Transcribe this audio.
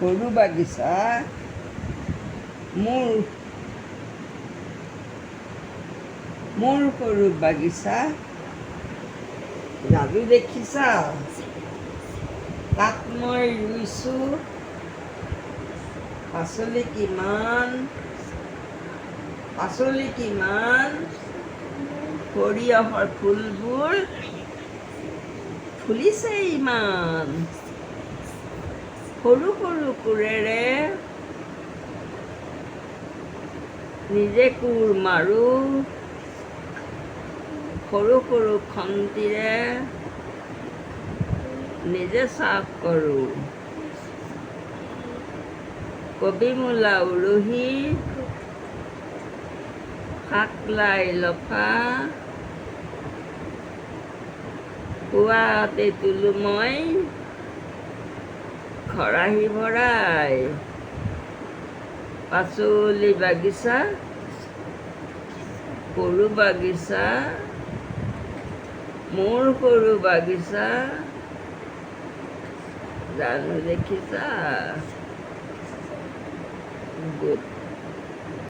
সৰু বাগিচা মোৰ সৰু বাগিচা যাদু দেখিছা তাত মই ৰুইছোঁ পাচলি কিমান সৰিয়হৰ ফুলবোৰ ফুলিছে ইমান সৰু সৰু কোৰেৰে নিজে কোৰ মাৰোঁ সৰু সৰু খন্তিৰে নিজে চাফ কৰোঁ কবি মূলা উৰহি শাক লাই লফা পুৱাতে তোলোঁ মই খৰাহী ভৰাই পাচলি বাগিচা সৰু বাগিচা মোৰ সৰু বাগিচা জানো দেখিছা